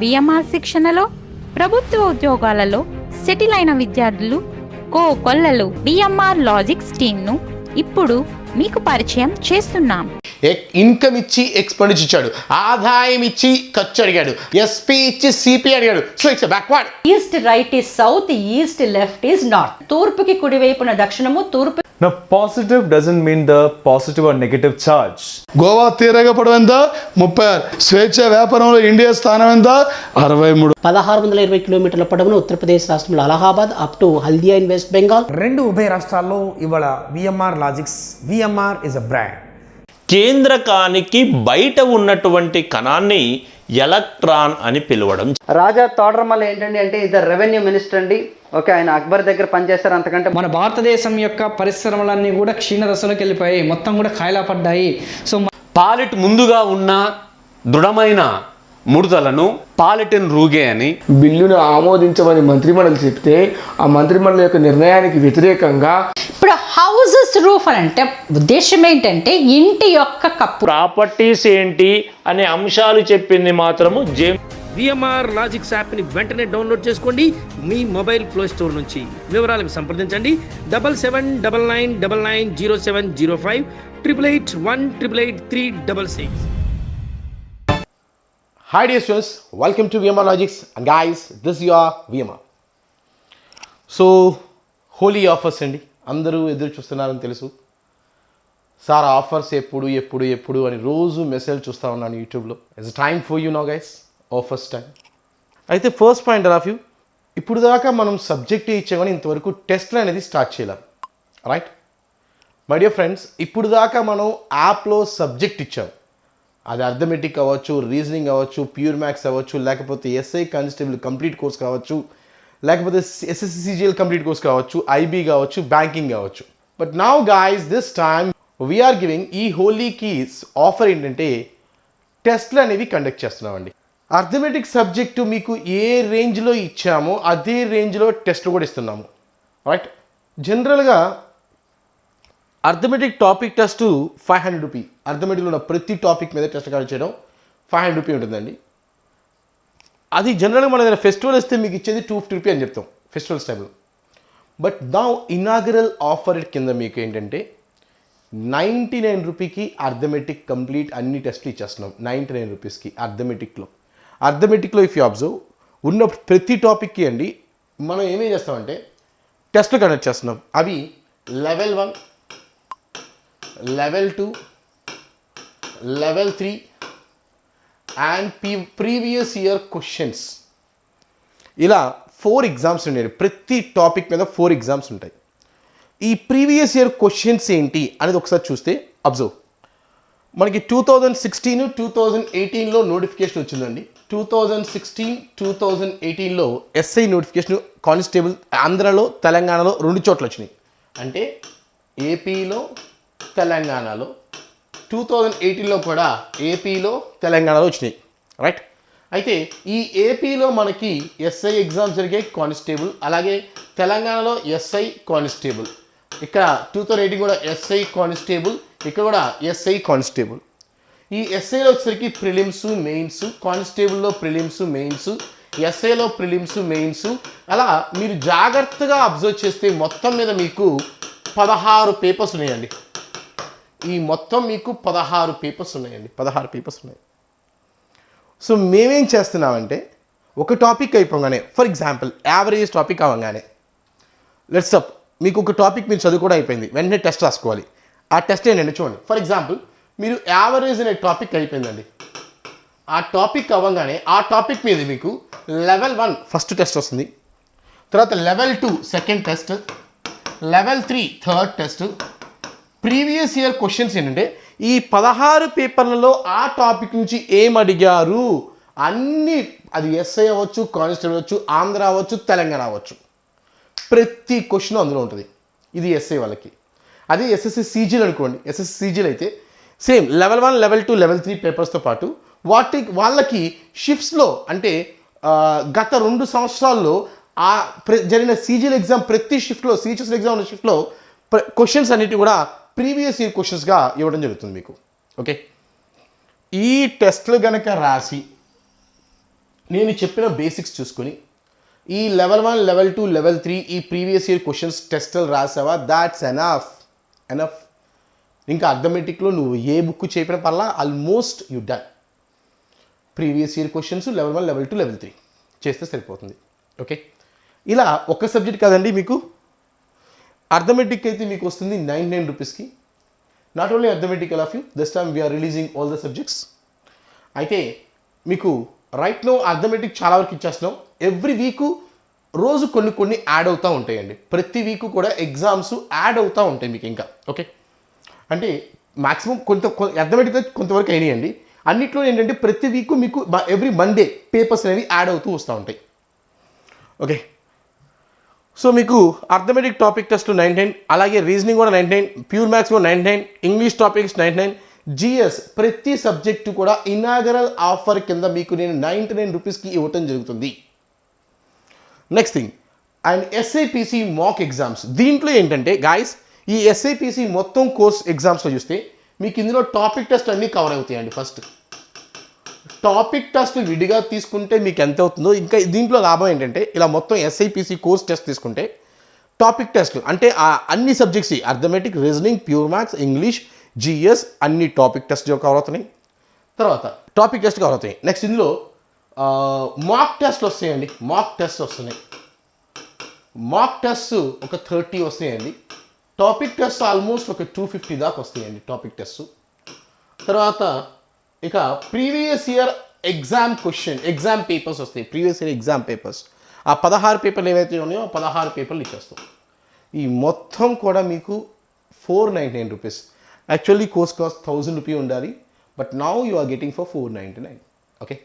BMR శిక్షణలో ప్రభుత్వ ఉద్యోగాలలో సెటిల్ అయిన విద్యార్థులు కోకొల్లలు బిఎంఆర్ లాజిక్స్ టీంను ఇప్పుడు మీకు పరిచయం చేస్తున్నాం. ఇన్కమ్ ఇచ్చి ఎక్స్పెండిచర్ ఇచ్చాడు, ఆదాయం ఇచ్చి ఖర్చు అడిగాడు, ఎస్పీ ఇచ్చి సిపి అడిగాడు. So it's backward. East right is south, east left is north. తూర్పుకి కుడివైపున దక్షిణము, తూర్పు. Now, positive doesn't mean the positive or negative charge. Goa తీరగపడం ఎంత 36, స్వేచ్ఛ వ్యాపారంలో ఇండియా స్థానం ఎంత 63. 1620 కిలోమీటర్ల పొడవున ఉత్తరప్రదేశ్ రాష్ట్రంలో Allahabad up to Haldia in West Bengal. రెండు ఉభయ రాష్ట్రాల్లో ఇవాళ VMR logics, VMR is a brand. కేంద్రకానికి బయట ఉన్నటువంటి కణాన్ని ఎలక్ట్రాన్ అని పిలవడం. రాజా తోడరమల్ ఏంటండి అంటే ఇది రెవెన్యూ మినిస్టర్ అండి. ఓకే, ఆయన అక్బర్ దగ్గర పనిచేస్తారు. అంతకంటే మన భారతదేశం యొక్క పరిశ్రమలన్నీ కూడా క్షీణదశలోకి వెళ్ళిపోయాయి, మొత్తం కూడా ఖాయిలా పడ్డాయి. సో పాలిట్ ముందుగా ఉన్న దృఢమైన ముడతలను పాలిటిన్ రూగే అని బిల్లును ఆమోదించమని మంత్రిమండలి చెప్తే ఆ మంత్రిమండలి యొక్క నిర్ణయానికి వ్యతిరేకంగా ఇప్పుడు హౌసెస్ రూఫ్ అని అంటే ఉద్దేశం ఏంటంటే ఇంటి యొక్క కప్పు. ప్రాపర్టీస్ ఏంటి అనే అంశాలు చెప్పింది మాత్రము విఎంఆర్ లాజిక్స్ యాప్ని వెంటనే డౌన్లోడ్ చేసుకోండి మీ మొబైల్ ప్లే స్టోర్ నుంచి. వివరాలకు సంప్రదించండి 7799990705 88818883866. Hi dear students, welcome to VMR Logics, and guys, this is your VMR. So, holy offers అండి, అందరూ ఎదురు చూస్తున్నారని తెలుసు. సార్ ఆఫర్స్ ఎప్పుడు ఎప్పుడు ఎప్పుడు అని రోజు మెసేజ్ చూస్తూ ఉన్నాను యూట్యూబ్లో. It's time for you know guys, offers time. అయితే ఫస్ట్ పాయింట్ ఆఫ్ వ్యూ, ఇప్పుడు దాకా మనం సబ్జెక్ట్ ఇచ్చామని ఇంతవరకు టెస్ట్లు అనేది స్టార్ట్ చేయలేం, రైట్? మై డియర్ ఫ్రెండ్స్, ఇప్పుడు దాకా మనం యాప్లో సబ్జెక్ట్ ఇచ్చాం. అది అర్థమెటిక్ అవ్వచ్చు, రీజనింగ్ అవ్వచ్చు, ప్యూర్ మ్యాథ్స్ అవ్వచ్చు, లేకపోతే ఎస్ఐ కానిస్టేబుల్ కంప్లీట్ కోర్స్ కావచ్చు, లేకపోతే ఎస్ఎస్సి సిజిఎల్ కంప్లీట్ కోర్స్ కావచ్చు, ఐబీ కావచ్చు, బ్యాంకింగ్ కావచ్చు. But now guys, this time we're giving ఈ హోలీ కీస్ ఆఫర్ ఏంటంటే టెస్ట్లు అనేవి కండక్ట్ చేస్తున్నామండి. అర్థమెటిక్ సబ్జెక్టు మీకు ఏ రేంజ్లో ఇచ్చామో అదే రేంజ్లో టెస్ట్లు కూడా ఇస్తున్నాము, రైట్? జనరల్గా అర్థమెటిక్ టాపిక్ టెస్ట్ 500 రూపీ. అర్థమెటిక్లో ఉన్న ప్రతి టాపిక్ మీద టెస్ట్ కండక్ట్ చేయడం 500 రూపీ ఉంటుందండి. అది జనరల్గా మన ఏదైనా ఫెస్టివల్ వస్తే మీకు ఇచ్చేది 250 రూపీ అని చెప్తాం ఫెస్టివల్స్ టైంలో. బట్ నా ఇనాగరల్ ఆఫర్ కింద మీకు ఏంటంటే 99 రూపీకి అర్థమెటిక్ కంప్లీట్ అన్ని టెస్ట్లు ఇచ్చేస్తున్నాం. 99 రూపీస్కి అర్థమెటిక్లో ఇఫ్ యూ అబ్జర్వ్ ఉన్న ప్రతి టాపిక్కి అండి మనం ఏమేం చేస్తామంటే టెస్ట్లు కండక్ట్ చేస్తున్నాం. అవి level 1, level 2, level 3 and previous year questions. ఇలా 4 ఎగ్జామ్స్ ఉన్నాయి. ప్రతి టాపిక్ మీద 4 ఎగ్జామ్స్ ఉంటాయి. ఈ ప్రీవియస్ ఇయర్ క్వశ్చన్స్ ఏంటి అనేది ఒకసారి చూస్తే అబ్జర్వ్. మనకి 2016, 2018లో నోటిఫికేషన్ వచ్చిందండి. 2016, 2018లో ఎస్ఐ నోటిఫికేషన్ కానిస్టేబుల్ ఆంధ్రాలో, తెలంగాణలో 2 చోట్ల వచ్చినాయి. అంటే ఏపీలో, తెలంగాణలో. 2018లో కూడా ఏపీలో, తెలంగాణలో వచ్చినాయి, రైట్? అయితే ఈ ఏపీలో మనకి ఎస్ఐ ఎగ్జామ్స్ జరిగాయి, కానిస్టేబుల్. అలాగే తెలంగాణలో ఎస్ఐ కానిస్టేబుల్. ఇక్కడ 2018 కూడా ఎస్ఐ కానిస్టేబుల్, ఇక్కడ కూడా ఎస్ఐ కానిస్టేబుల్. ఈ ఎస్ఐలో వచ్చేసరికి ప్రిలిమ్స్, మెయిన్స్, కానిస్టేబుల్లో ప్రిలిమ్స్, మెయిన్స్, ఎస్ఐలో ప్రిలిమ్స్, మెయిన్స్. అలా మీరు జాగ్రత్తగా అబ్జర్వ్ చేస్తే మొత్తం మీద మీకు 16 పేపర్స్ ఉన్నాయండి. ఈ మొత్తం మీకు 16 పేపర్స్ ఉన్నాయండి. 16 పేపర్స్ ఉన్నాయి. సో మేమేం చేస్తున్నామంటే ఒక టాపిక్ అయిపోగానే, ఫర్ ఎగ్జాంపుల్ యావరేజ్ టాపిక్ అవ్వగానే, లెట్స్ అప్ మీకు ఒక టాపిక్ మీరు చదువుకోవడం అయిపోయింది, వెంటనే టెస్ట్ రాసుకోవాలి. ఆ టెస్ట్ ఏంటంటే చూడండి, ఫర్ ఎగ్జాంపుల్ మీరు యావరేజ్ అనే టాపిక్ అయిపోయిందండి. ఆ టాపిక్ అవ్వగానే ఆ టాపిక్ మీద మీకు లెవెల్ 1 ఫస్ట్ టెస్ట్ వస్తుంది, తర్వాత level 2 second test, level 3 third test. Previous year questions ఏంటంటే ఈ 16 పేపర్లలో ఆ టాపిక్ నుంచి ఏం అడిగారు అన్నీ, అది ఎస్ఐ అవ్వచ్చు, కానిస్టేబుల్ అవ్వచ్చు, ఆంధ్ర అవ్వచ్చు, తెలంగాణ అవ్వచ్చు, ప్రతి క్వశ్చన్ అందులో ఉంటుంది. ఇది ఎస్ఐ వాళ్ళకి. అదే ఎస్ఎస్సి సీజీలు అనుకోండి, ఎస్ఎస్సి సీజీలు అయితే సేమ్ లెవెల్ 1, లెవెల్ 2, లెవెల్ 3 పేపర్స్తో పాటు వాళ్ళకి షిఫ్ట్స్లో అంటే గత 2 సంవత్సరాల్లో ఆ జరిగిన సీజీల ఎగ్జామ్ ప్రతి షిఫ్ట్లో, సీజీఎస్ ఎగ్జామ్ ఉన్న షిఫ్ట్లో క్వశ్చన్స్ అన్నిటి కూడా ప్రీవియస్ ఇయర్ క్వశ్చన్స్గా ఇవ్వడం జరుగుతుంది మీకు. ఓకే, ఈ టెస్ట్లు కనుక రాసి నేను చెప్పిన బేసిక్స్ చూసుకొని ఈ లెవెల్ 1 లెవెల్ 2 లెవెల్ 3 ఈ ప్రీవియస్ ఇయర్ క్వశ్చన్స్ టెస్టులు రాసావా, దాట్స్ ఎనఫ్. ఇంకా అర్థమెటిక్లో నువ్వు ఏ బుక్ చెప్పిన పర్లా almost you done. Previous year questions level 1 level 2 level 3 చేస్తే సరిపోతుంది. ఓకే, ఇలా ఒక్క సబ్జెక్ట్ కాదండి మీకు. అర్థమెటిక్ అయితే మీకు వస్తుంది 99 రూపీస్కి. Not only arithmetic all of you, this time we're releasing all the subjects. అయితే మీకు రైట్ నో అర్థమెటిక్ చాలా వరకు ఇచ్చేస్తున్నాం. ఎవ్రీ వీకు రోజు కొన్ని యాడ్ అవుతూ ఉంటాయండి. ప్రతి వీకు కూడా ఎగ్జామ్స్ యాడ్ అవుతూ ఉంటాయి మీకు ఇంకా. ఓకే, అంటే మ్యాక్సిమం అర్థమెటిక్గా కొంతవరకు అయినాయండి. అన్నిట్లో ఏంటంటే ప్రతి వీకు మీకు ఎవ్రీ మండే పేపర్స్ అనేవి యాడ్ అవుతూ వస్తూ ఉంటాయి. ఓకే, సో మీకు అర్థమెటిక్ టాపిక్ టెస్ట్ 99, అలాగే రీజనింగ్ కూడా 99, ప్యూర్ మ్యాథ్స్ కూడా 99, ఇంగ్లీష్ టాపిక్స్ 99, జిఎస్ ప్రతి సబ్జెక్టు కూడా ఇనాగరల్ ఆఫర్ కింద మీకు నేను 99 రూపీస్కి ఇవ్వటం జరుగుతుంది. Next thing, and SIPC mock exams. దీంట్లో ఏంటంటే గాయస్, ఈ ఎస్ఐపిసి మొత్తం కోర్స్ ఎగ్జామ్స్లో చూస్తే మీకు ఇందులో టాపిక్ టెస్ట్ అన్నీ కవర్ అవుతాయండి. ఫస్ట్ టాపిక్ టెస్ట్ విడిగా తీసుకుంటే మీకు ఎంత అవుతుందో, ఇంకా దీంట్లో లాభం ఏంటంటే ఇలా మొత్తం ఎస్ఐపిసి కోర్స్ టెస్ట్ తీసుకుంటే టాపిక్ టెస్ట్లు అంటే అన్ని subjects arithmetic, reasoning, pure maths, English, GS అన్ని టాపిక్ టెస్ట్ కవర్ అవుతున్నాయి. తర్వాత టాపిక్ టెస్ట్ కవర్ అవుతాయి. నెక్స్ట్ ఇందులో మాక్ టెస్ట్లు వస్తాయండి. మాక్ టెస్ట్ వస్తున్నాయి. మాక్ టెస్ట్ ఒక 30 వస్తాయండి. టాపిక్ టెస్ట్ ఆల్మోస్ట్ ఒక 250 దాకా వస్తాయండి టాపిక్ టెస్ట్. తర్వాత ఇక ప్రీవియస్ ఇయర్ ఎగ్జామ్ పేపర్స్ వస్తాయి. ప్రీవియస్ ఇయర్ ఎగ్జామ్ పేపర్స్ ఆ 16 పేపర్లు ఏవైతే ఉన్నాయో ఆ 16 పేపర్లు ఇచ్చేస్తాం. ఈ మొత్తం కూడా మీకు 499 rupees. Actually course cost 1000 rupee ఉండాలి, but now you are getting for 499. Okay,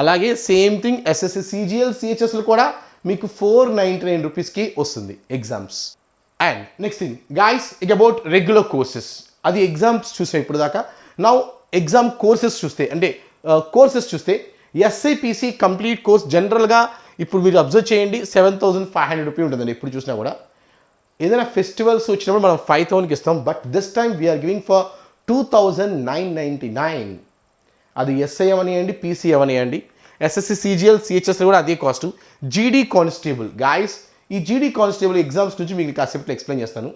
అలాగే సేమ్ థింగ్ ఎస్ఎస్సి సిజిఎల్ సిహెచ్ఎస్లు కూడా మీకు 499 రూపీస్కి వస్తుంది exams. And next thing guys, ఇక అబౌట్ రెగ్యులర్ కోర్సెస్, అది ఎగ్జామ్స్ చూసాం ఇప్పుడు దాకా. నౌ ఎగ్జామ్ కోర్సెస్ చూస్తే అంటే కోర్సెస్ చూస్తే ఎస్ఐపిసి కంప్లీట్ కోర్స్ జనరల్గా ఇప్పుడు మీరు అబ్జర్వ్ చేయండి 7500 రూపీ ఉంటుందండి ఎప్పుడు చూసినా కూడా. ఏదైనా ఫెస్టివల్స్ వచ్చినప్పుడు మనం 5000కి ఇస్తాం, but this time we're giving for 2999. అది ఎస్ఐ అవనియండి, పీసీ అవనియండి, ఎస్ఎస్సి సిజిఎల్ సిహెచ్ఎస్ కూడా అదే కాస్ట్. జీడీ కానిస్టేబుల్ గాయస్, ఈ జీడీ కానిస్టేబుల్ ఎగ్జామ్స్ నుంచి మీకు కాసేపు ఎక్స్ప్లెయిన్ చేస్తాను.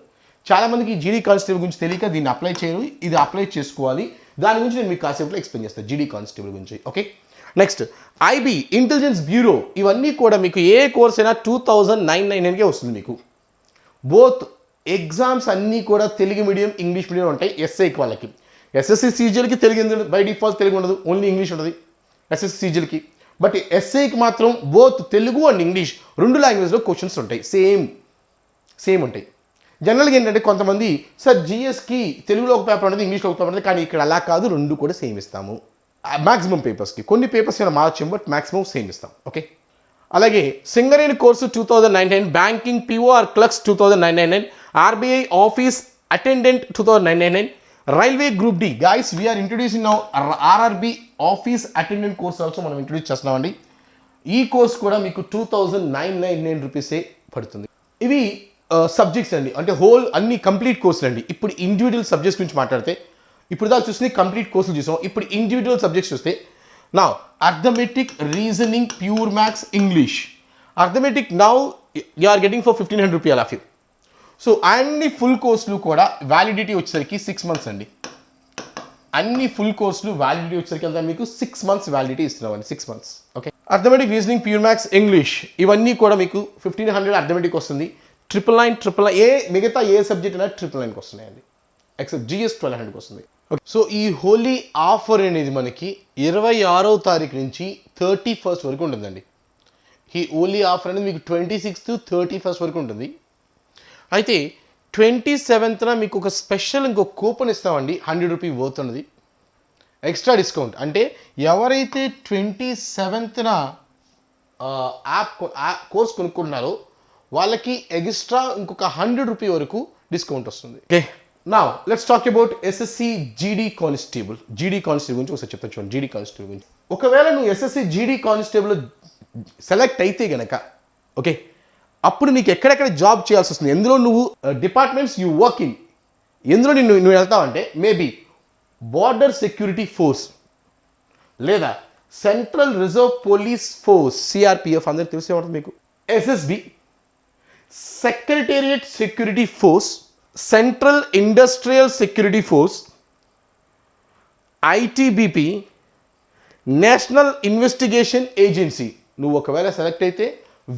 చాలామందికి ఈ జీడీ కానిస్టేబుల్ గురించి తెలియక దీన్ని అప్లై చేయరు, ఇది అప్లై చేసుకోవాలి. దాని గురించి నేను మీకు కాసేపు ఎక్స్ప్లెయిన్ చేస్తాను జీడీ కానిస్టేబుల్ గురించి. Okay, next IB intelligence bureau. ఇవన్నీ కూడా మీకు ఏ కోర్స్ అయినా 2999కే వస్తుంది మీకు. బోత్ ఎగ్జామ్స్ అన్నీ కూడా తెలుగు మీడియం, ఇంగ్లీష్ మీడియం ఉంటాయి ఎస్ఐకి వాళ్ళకి. ఎస్ఎస్సి సిజిఎల్కి తెలుగు ఎందుకు, బై డిఫాల్ట్ తెలుగు ఉండదు, ఓన్లీ ఇంగ్లీష్ ఉంటుంది ఎస్ఎస్సి సిజిఎల్కి. బట్ ఎస్ఐకి మాత్రం బోత్ తెలుగు అండ్ ఇంగ్లీష్ 2 లాంగ్వేజ్లో క్వశ్చన్స్ ఉంటాయి. సేమ్ ఉంటాయి. జనరల్గా ఏంటంటే కొంతమంది సార్ జిఎస్కి తెలుగులో ఒక పేపర్ ఉంటుంది, ఇంగ్లీష్లో ఒక పేపర్ ఉంటుంది, కానీ ఇక్కడ అలా కాదు, 2 కూడా సేమ్ ఇస్తాము. మ్యాక్సిమం పేపర్స్కి కొన్ని పేపర్స్ అయినా మార్చాం, బట్ మ్యాక్సిమం సేమ్ ఇస్తాం. ఓకే, అలాగే Singareni course 2099, banking PO or clerks 2099, RBI office attendant 2099, railway group D. Guys we're introducing now RRB office attendant course also మనం ఇంట్రొడ్యూస్ చేస్తున్నామండి. ఈ కోర్స్ కూడా మీకు 2999 రూపీసే పడుతుంది. ఇవి సబ్జెక్ట్స్ అండి, అంటే హోల్ అన్ని కంప్లీట్ కోర్సులు అండి. ఇప్పుడు ఇండివిజువల్ సబ్జెక్ట్స్ గురించి మాట్లాడితే ఇప్పుడు దాకా చూసి కంప్లీట్ కోర్సులు చూసాం. ఇప్పుడు ఇండివిజువల్ సబ్జెక్ట్స్ చూస్తే నా arithmetic, reasoning, pure maths, English. Arithmetic now you are getting for 1500 rupee all of you. So అన్ని ఫుల్ కోర్సులు కూడా వ్యాలిడిటీ వచ్చేసరికి 6 months అండి. అన్ని ఫుల్ కోర్సులు వ్యాలిడిటీ వచ్చేసరికి అంతా మీకు 6 months వ్యాలిడిటీ ఇస్తున్నామండి. 6 months. Okay, arithmetic, reasoning, pure maths, English ఇవన్నీ కూడా మీకు 1500 అర్థమెటిక్ వస్తుంది. 999 మిగతా ఏ సబ్జెక్ట్ అయినా 999కి వస్తున్నాయండి. ఎక్సెప్ట్ జిఎస్ 1200కి వస్తుంది. ఓకే, సో ఈ హోలీ ఆఫర్ అనేది మనకి 26వ తారీఖు నుంచి 31st వరకు ఉంటుందండి. ఈ హోలీ ఆఫర్ అనేది మీకు 26th 31st వరకు ఉంటుంది. అయితే 27th మీకు ఒక స్పెషల్ ఇంకో కూపన్ ఇస్తామండి, 100 రూపీ వర్త్ ఉన్నది ఎక్స్ట్రా డిస్కౌంట్. అంటే ఎవరైతే 27th కోర్స్ కొనుక్కుంటున్నారో వాళ్ళకి ఎక్స్ట్రా ఇంకొక 100 రూపీ వరకు డిస్కౌంట్ వస్తుంది. Okay, now let's talk about SSC GD constable. జీడీ కానిస్టేబుల్ గురించి ఒకసారి చెప్తాను చూడండి. జీడీ కానిస్టేబుల్ గురించి, ఒకవేళ నువ్వు ఎస్ఎస్సి జీడీ కానిస్టేబుల్ సెలెక్ట్ అయితే గనక ఓకే, అప్పుడు నీకు ఎక్కడెక్కడ జాబ్ చేయాల్సి వస్తుంది, ఎందులో నువ్వు డిపార్ట్మెంట్స్ యూ వర్క్ ఇన్, ఎందులో నువ్వు వెళ్తావంటే మేబీ బార్డర్ సెక్యూరిటీ ఫోర్స్, లేదా central reserve police force, CRPF అందరికి తెలిసే ఉంటుంది మీకు. SSB, secretariat security force, central industrial security force, ITBP, national investigation agency. నువ్వు ఒకవేళ సెలెక్ట్ అయితే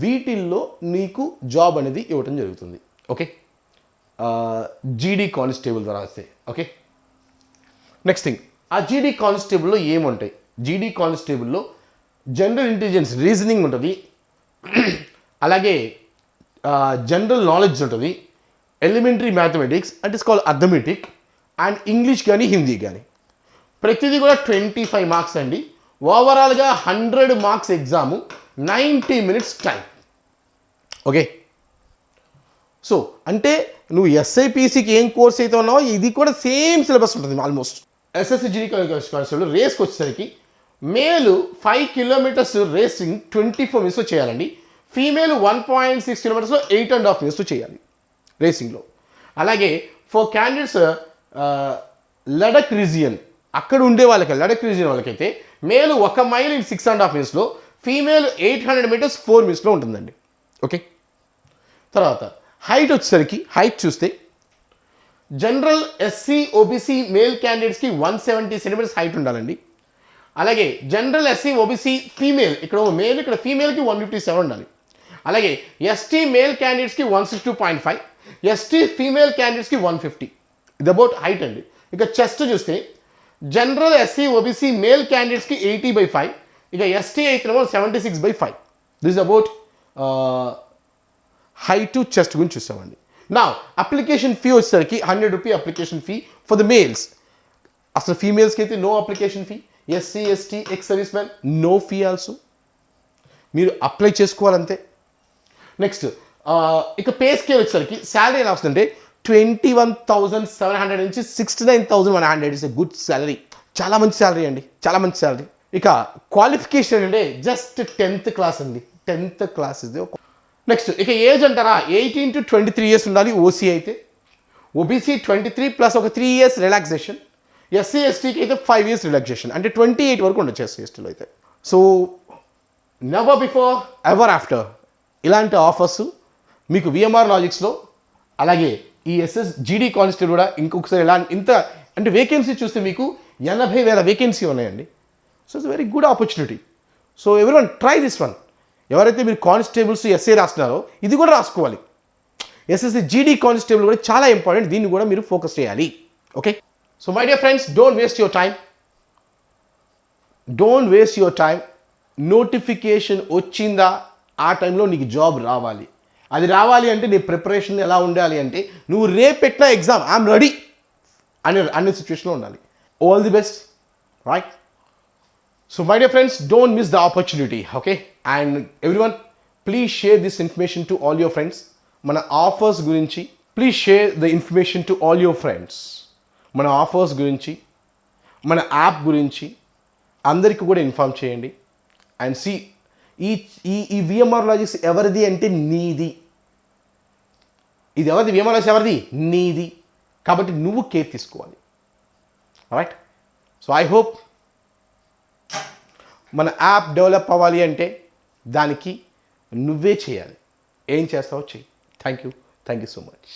వీటిల్లో నీకు జాబ్ అనేది ఇవ్వటం జరుగుతుంది. ఓకే, జీడీ కానిస్టేబుల్ ద్వారా వస్తే. ఓకే, నెక్స్ట్ థింగ్, ఆ జీడీ కానిస్టేబుల్లో ఏముంటాయి? జీడీ కానిస్టేబుల్లో జనరల్ ఇంటెలిజెన్స్, రీజనింగ్ ఉంటుంది, అలాగే జనరల్ నాలెడ్జ్ ఉంటుంది, ఎలిమెంటరీ మ్యాథమెటిక్స్ అంటే it's called arithmetic, and English కానీ హిందీ కానీ. ప్రతిదీ కూడా 25 మార్క్స్ అండి. ఓవరాల్గా 100 marks exam, 90 minutes time. Okay, so అంటే నువ్వు ఎస్ఐపిసికి ఏం కోర్స్ అయితే ఉన్నావో ఇది కూడా సేమ్ సిలబస్ ఉంటుంది ఆల్మోస్ట్. ఎస్ఎస్సి జీడీ కానిస్టేబుల్ రేస్కి వచ్చేసరికి మేలు 5 కిలోమీటర్స్ రేసింగ్ 24 మినిట్స్లో చేయాలండి. ఫీమేల్ 1.6 కిలోమీటర్స్లో 8.5 మినిట్స్లో చేయాలి రేసింగ్లో. అలాగే ఫర్ క్యాండిడేట్స్ లడక్ రీజియన్, అక్కడ ఉండే వాళ్ళకి లడక్ రీజియన్ వాళ్ళకైతే మేలు 1 మైల్ ఇన్ 6.5 మినిట్స్లో, ఫీమేల్ 800 మీటర్స్ 4 మినిట్స్లో ఉంటుందండి. ఓకే, తర్వాత హైట్ వచ్చేసరికి హైట్ చూస్తే జనరల్ ఎస్సీ ఓబీసీ మేల్ క్యాండిడేట్స్కి 170 సెంటీమీటర్స్ హైట్ ఉండాలండి. అలాగే జనరల్ ఎస్సీ ఓబీసీ ఫీమేల్, ఇక్కడ మేల్ ఇక్కడ ఫీమేల్కి 157 ఉండాలి. అలాగే ఎస్టీ మేల్ క్యాండిడేట్స్కి 162.5, ఎస్టీ ఫీమేల్ క్యాండిడేట్స్కి 150. ఇది అబౌట్ హైట్ అండి. ఇక చెస్ట్ చూస్తే జనరల్ ఎస్సీ ఓబీసీ మేల్ క్యాండిడేట్స్కి 80/5, ఇక ఎస్టీ అయితేనేమో 76/5. This about height to chest గురించి చూస్తామండి. నా అప్లికేషన్ ఫీ వచ్చేసరికి 100 rupee application fee for the males. అసలు ఫీమేల్స్కి అయితే no application fee. SC ST ex service man no fee also, మీరు అప్లై చేసుకోవాలంతే. నెక్స్ట్ ఇక పే స్కేల్ వచ్చేసరికి శాలరీ ఎలా వస్తుందంటే 21,700 నుంచి 69,100 ఇస్ ఎ గుడ్ శాలరీ. చాలా మంచి శాలరీ అండి, చాలా మంచి శాలరీ. ఇక క్వాలిఫికేషన్ అంటే జస్ట్ 10th క్లాస్ అండి, 10th క్లాస్ ఇది. నెక్స్ట్ ఇక ఏజ్ అంటారా, 18 to 23 ఇయర్స్ ఉండాలి ఓసీ అయితే. ఓబీసీ 23 ప్లస్ ఒక 3 ఇయర్స్ రిలాక్సేషన్. ఎస్సీ ఎస్టీకి అయితే 5 ఇయర్స్ రిలాక్సేషన్, అంటే 28 వరకు ఉండొచ్చు ఎస్సీ ఎస్టీలో అయితే. So never before ever after ఇలాంటి ఆఫర్స్ మీకు విఎంఆర్ లాజిక్స్లో, అలాగే ఈ జీడీ కానిస్టేబుల్ కూడా ఇంకొకసారి ఇలా ఇంత అంటే వేకెన్సీ చూస్తే మీకు 80,000 వేకెన్సీ ఉన్నాయండి. So it's very good opportunity. So everyone try this one. ఎవరైతే మీరు కానిస్టేబుల్స్ ఎస్ఏ రాస్తున్నారో ఇది కూడా రాసుకోవాలి. ఎస్ఎస్సి జీడీ కానిస్టేబుల్ కూడా చాలా ఇంపార్టెంట్, దీన్ని కూడా మీరు ఫోకస్ చేయాలి. Okay, so my dear friends, don't waste your time, don't waste your time. Notification వచ్చిందా ఆ టైంలో నీకు జాబ్ రావాలి. అది రావాలి అంటే నీ ప్రిపరేషన్ ఎలా ఉండాలి అంటే నువ్వు రేపు పెట్టిన ఎగ్జామ్ ఐఎమ్ రెడీ అనే సిచ్యువేషన్లో ఉండాలి. All the best, right? So my dear friends, don't miss the opportunity, okay? And everyone, please share this information to all your friends. Mana offers gurinchi, please share the information to all your friends. Mana offers gurinchi, mana app gurinchi, andariki kuda inform cheyandi. And see, ee VMR Logics evardi ante needi. Idi evardi VMR Logics evardi needi. Kabatti nuvu care teeskovali. All right? So I hope మన app develop అవ్వాలి అంటే దానికి నువ్వే చేయాలి. ఏం చేస్తావో చెయ్యి. Thank you so much.